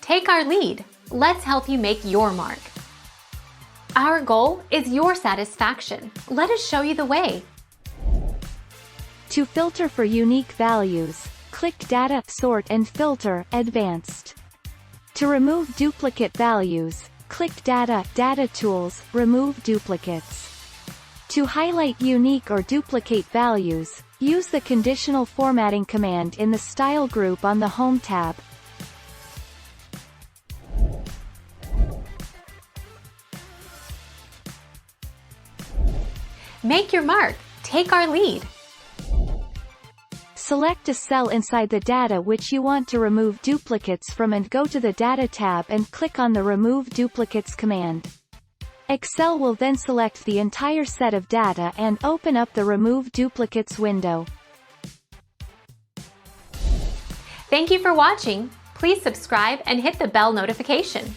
Take our lead. Let's help you make your mark. Our goal is your satisfaction. Let us show you the way. To filter for unique values, click Data, Sort and Filter, Advanced. To remove duplicate values, click Data, Data Tools, Remove Duplicates. To highlight unique or duplicate values, use the conditional formatting command in the Style group on the Home tab. Make your mark. Take our lead. Select a cell inside the data which you want to remove duplicates from and go to the Data tab and click on the Remove Duplicates command. Excel will then select the entire set of data and open up the Remove Duplicates window. Thank you for watching. Please subscribe and hit the bell notification.